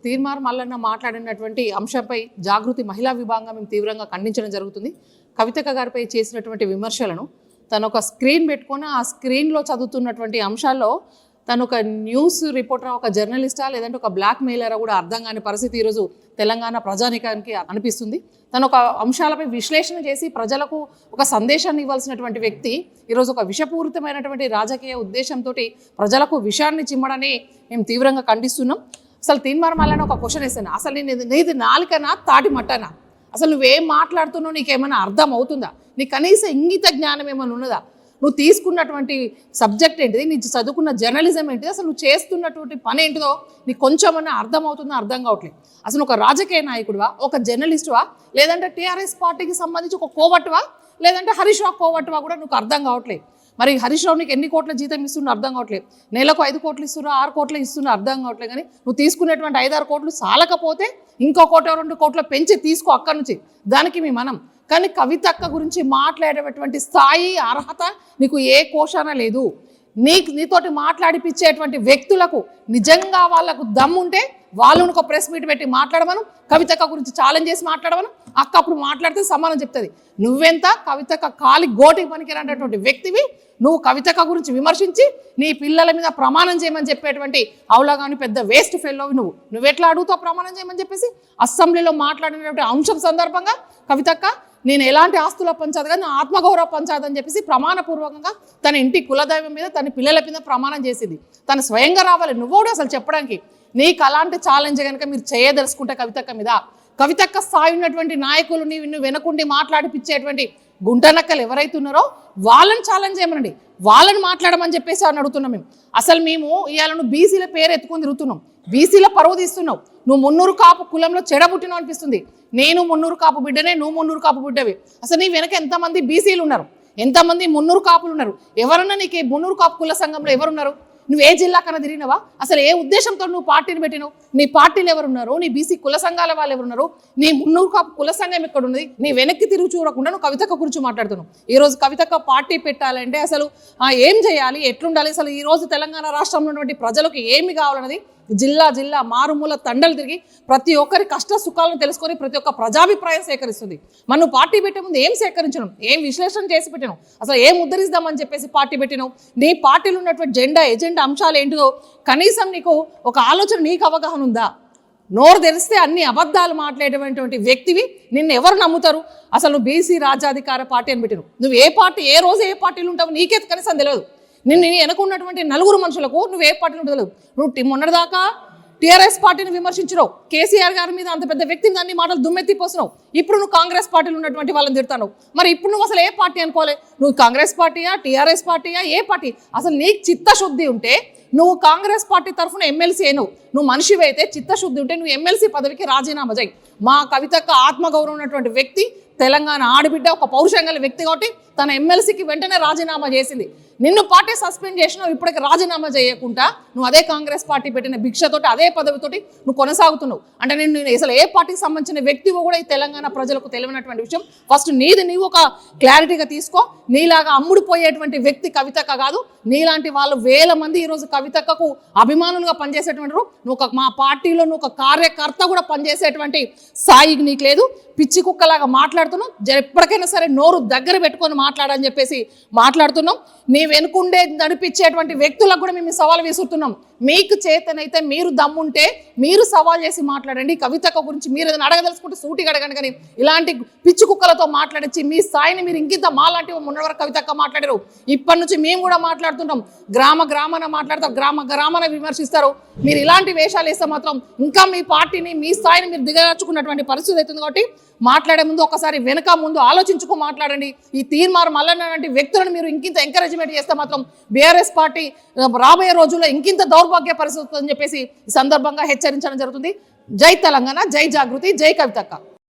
తీర్మార్ మల్లన్న మాట్లాడినటువంటి అంశంపై జాగృతి మహిళా విభాగంగా మేము తీవ్రంగా ఖండించడం జరుగుతుంది. కవితక్క గారిపై చేసినటువంటి విమర్శలను తను ఒక స్క్రీన్ పెట్టుకొని ఆ స్క్రీన్లో చదువుతున్నటువంటి అంశాల్లో తను ఒక న్యూస్ రిపోర్టర్, ఒక జర్నలిస్టా లేదంటే ఒక బ్లాక్ మెయిలరా కూడా అర్థం కాని పరిస్థితి ఈరోజు తెలంగాణ ప్రజానికానికి అనిపిస్తుంది. తను ఒక అంశాలపై విశ్లేషణ చేసి ప్రజలకు ఒక సందేశాన్ని ఇవ్వాల్సినటువంటి వ్యక్తి ఈరోజు ఒక విషపూరితమైనటువంటి రాజకీయ ఉద్దేశంతో ప్రజలకు విషయాన్ని చిమ్మడని మేము తీవ్రంగా ఖండిస్తున్నాం. అసలు తీర్మార్ మల్లన్న ఒక క్వశ్చన్ వేసాను, అసలు నీది నాలుకనా తాటి మట్టనా? అసలు నువ్వేం మాట్లాడుతున్నావు, నీకేమైనా అర్థం అవుతుందా? నీ కనీస ఇంగిత జ్ఞానం ఏమైనా ఉన్నదా? నువ్వు తీసుకున్నటువంటి సబ్జెక్ట్ ఏంటిది, నీ చదువుకున్న జర్నలిజం ఏంటిది, అసలు నువ్వు చేస్తున్నటువంటి పని ఏంటిదో నీకు కొంచెమన్నా అర్థం అవుతుందో అర్థం కావట్లేదు. అసలు ఒక రాజకీయ నాయకుడివా, ఒక జర్నలిస్టువా, లేదంటే టీఆర్ఎస్ పార్టీకి సంబంధించి ఒక కోవట్టువా, లేదంటే హరీష్ రావు కోవట్టువా కూడా నీకు అర్థం కావట్లేదు. మరి హరీష్ రావు నీకు ఎన్ని కోట్ల జీతం ఇస్తున్నా అర్థం కావట్లేదు. నెలకు 5 కోట్లు ఇస్తున్నా, 6 కోట్లు ఇస్తున్నా అర్థం కావట్లేదు. కానీ నువ్వు తీసుకునేటువంటి 5-6 కోట్లు చాలకపోతే ఇంకో 1-2 కోట్లు పెంచి తీసుకో అక్కడి నుంచి, దానికి మనం. కానీ కవితక్క గురించి మాట్లాడేటువంటి స్థాయి, అర్హత నీకు ఏ కోశాన లేదు. నీతోటి మాట్లాడిపించేటువంటి వ్యక్తులకు నిజంగా వాళ్ళకు దమ్ముంటే వాళ్ళను ఒక ప్రెస్ మీట్ పెట్టి మాట్లాడమను, కవితక్క గురించి ఛాలెంజ్ చేసి మాట్లాడమను. అక్క అప్పుడు మాట్లాడితే సమానం చెప్తుంది. నువ్వెంత కవితక్క కాలి గోటికి పనికిరానటువంటి వ్యక్తివి, నువ్వు కవితక్క గురించి విమర్శించి నీ పిల్లల మీద ప్రమాణం చేయమని చెప్పేటువంటి అవులాగాని పెద్ద వేస్ట్ ఫెల్లోవి నువ్వెట్లా అడుగుతావు ప్రమాణం చేయమని చెప్పేసి? అసెంబ్లీలో మాట్లాడినటువంటి అంశం సందర్భంగా కవితక్క నేను ఎలాంటి ఆస్తుల పంచాయతీ కాదు, నా ఆత్మగౌరవ పంచాయతీ అని చెప్పేసి ప్రమాణపూర్వకంగా తన ఇంటి కులదైవం మీద తన పిల్లల మీద ప్రమాణం చేసింది. తను స్వయంగా రావాలి, నువ్వు కూడా అసలు చెప్పడానికి. నీకు అలాంటి ఛాలెంజ్ కనుక మీరు చేయదలుచుకుంటే కవితక్క మీద, కవితక్క స్థాయి ఉన్నటువంటి నాయకులు నిన్ను వెనకుండి మాట్లాడిపించేటువంటి గుంటనక్కలు ఎవరైతే ఉన్నారో వాళ్ళని ఛాలెంజ్ చేయమనండి, వాళ్ళని మాట్లాడమని చెప్పేసి అని అడుగుతున్నాం మేము. అసలు మేము ఇవాళ నువ్వు బీసీల పేరు ఎత్తుకొని తిరుగుతున్నాం, బీసీల పరువు తీస్తున్నావు. నువ్వు మున్నూరు కాపు కులంలో చెడబుట్టినావు అనిపిస్తుంది. నేను మున్నూరు కాపు బిడ్డనే, నువ్వు మున్నూరు కాపు బిడ్డవి. అసలు నీ వెనక ఎంతమంది బీసీలు ఉన్నారు, ఎంతమంది మున్నూరు కాపులు ఉన్నారు? ఎవరన్నా నీకు మున్నూరు కాపు కుల సంఘంలో ఎవరున్నారు? నువ్వు ఏ జిల్లా కన్నా తిరిగినవా? అసలు ఏ ఉద్దేశంతో నువ్వు పార్టీని పెట్టినావు? నీ పార్టీలు ఎవరున్నారు? నీ బీసీ కుల సంఘాల వాళ్ళు ఎవరున్నారు? నీ మున్నూరు కాపు కుల సంఘం ఎక్కడ ఉన్నది? నీ వెనక్కి తిరిగి చూడకుండా నువ్వు కవితక్క గురించి మాట్లాడుతున్నావు. ఈరోజు కవితక్క పార్టీ పెట్టాలంటే అసలు ఏం చేయాలి, ఎట్లుండాలి? అసలు ఈరోజు తెలంగాణ రాష్ట్రంలో ఉన్నటువంటి ప్రజలకు ఏమి కావాలన్నది జిల్లా మారుమూల తండలు తిరిగి ప్రతి ఒక్కరి కష్ట సుఖాలను తెలుసుకొని ప్రతి ఒక్క ప్రజాభిప్రాయం సేకరిస్తుంది. మనం పార్టీ పెట్టే ముందు ఏం సేకరించడం, ఏం విశ్లేషణ చేసి పెట్టినావు, అసలు ఏం ఉద్ధరిద్దామని చెప్పేసి పార్టీ పెట్టినావు? నీ పార్టీలో ఉన్నటువంటి ఎజెండా అంశాలు ఏంటిదో కనీసం నీకు ఒక ఆలోచన, నీకు అవగాహన ఉందా? నోరు తెరిస్తే అన్ని అబద్ధాలు మాట్లాడేటువంటి వ్యక్తివి, నిన్ను ఎవరు నమ్ముతారు? అసలు నువ్వు బీసీ రాజ్యాధికార పార్టీ అని పెట్టినావు. నువ్వు ఏ పార్టీ, ఏ రోజు ఏ పార్టీలు ఉంటావు నీకే కనీసం తెలియదు. నిన్ను వెనుకున్నటువంటి 4 మనుషులకు నువ్వు ఏ పార్టీని తెలియదు. నువ్వు మొన్నటిదాకా టీఆర్ఎస్ పార్టీని విమర్శించినావు, కేసీఆర్ గారి మీద అంత పెద్ద వ్యక్తిని అన్ని మాటలు దుమ్మెత్తిపోసినావు. ఇప్పుడు నువ్వు కాంగ్రెస్ పార్టీలో ఉన్నటువంటి వాళ్ళని తిడతావు. మరి ఇప్పుడు నువ్వు అసలు ఏ పార్టీ అనుకోలే? నువ్వు కాంగ్రెస్ పార్టీయా, టీఆర్ఎస్ పార్టీయా, ఏ పార్టీ? అసలు నీకు చిత్తశుద్ధి ఉంటే నువ్వు కాంగ్రెస్ పార్టీ తరఫున ఎమ్మెల్సీ అయినావు. నువ్వు మనిషివి అయితే చిత్తశుద్ధి ఉంటే నువ్వు ఎమ్మెల్సీ పదవికి రాజీనామా చేయి. మా కవితక్క ఆత్మగౌరవం ఉన్నటువంటి వ్యక్తి, తెలంగాణ ఆడబిడ్డ, ఒక పౌరుషం గల వ్యక్తి కాబట్టి తన ఎమ్మెల్సీకి వెంటనే రాజీనామా చేసింది. నిన్ను పార్టీ సస్పెండ్ చేసినావు, ఇప్పటికి రాజీనామా చేయకుండా నువ్వు అదే కాంగ్రెస్ పార్టీ పెట్టిన భిక్షతోటి అదే పదవితోటి నువ్వు కొనసాగుతున్నావు. అంటే నేను అసలు ఏ పార్టీకి సంబంధించిన వ్యక్తివో కూడా ఈ తెలంగాణ ప్రజలకు తెలియనటువంటి విషయం. ఫస్ట్ నీవు ఒక క్లారిటీగా తీసుకో. నీలాగా అమ్ముడుపోయేటువంటి వ్యక్తి కవితక్క కాదు. నీలాంటి వాళ్ళు వేల మంది ఈరోజు కవితక్కకు అభిమానులుగా పనిచేసేటువంటి నువ్వు మా పార్టీలో నువ్వు ఒక కార్యకర్త కూడా పనిచేసేటువంటి స్థాయి నీకు లేదు. పిచ్చి కుక్కలాగా మాట్లాడుతున్నావు. ఎప్పటికైనా సరే నోరు దగ్గర పెట్టుకొని మాట్లాడని చెప్పేసి మాట్లాడుతున్నాం. నీ వెనుకుండే నడిపించేటువంటి వ్యక్తులకు కూడా మేము సవాల్ విసురుతున్నాం. మీకు చేతనైతే మీరు దమ్ముంటే మీరు సవాల్ చేసి మాట్లాడండి. కవితక్క గురించి మీరు ఏదైనా అడగదలుచుకుంటే సూటిగా అడగండి. కానీ ఇలాంటి పిచ్చి కుక్కలతో మాట్లాడించి మీ స్థాయిని మీరు ఇంకింత మాలాంటి మొన్న వరకు కవితక్క మాట్లాడారు. ఇప్పటి నుంచి మేము కూడా మాట్లాడుతుంటాం. గ్రామాన మాట్లాడతారు, గ్రామాన విమర్శిస్తారు. మీరు ఇలాంటి వేషాలు వేస్తే మాత్రం ఇంకా మీ పార్టీని, మీ స్థాయిని మీరు దిగజార్చుకున్నటువంటి పరిస్థితి అవుతుంది. కాబట్టి మాట్లాడే ముందు ఒకసారి వెనక ముందు ఆలోచించుకో మాట్లాడండి. ఈ తీర్మార్ మల్లన్న లాంటి వ్యక్తులను మీరు ఇంకింత ఎంకరేజ్మెంట్ చేస్తే మాత్రం బీఆర్ఎస్ పార్టీ రాబోయే రోజుల్లో ఇంకింత దౌర్భాగ్య పరిస్థితి అని చెప్పేసి ఈ సందర్భంగా హెచ్చరించడం జరుగుతుంది. జై తెలంగాణ, జై జాగృతి, జై కవితక్క.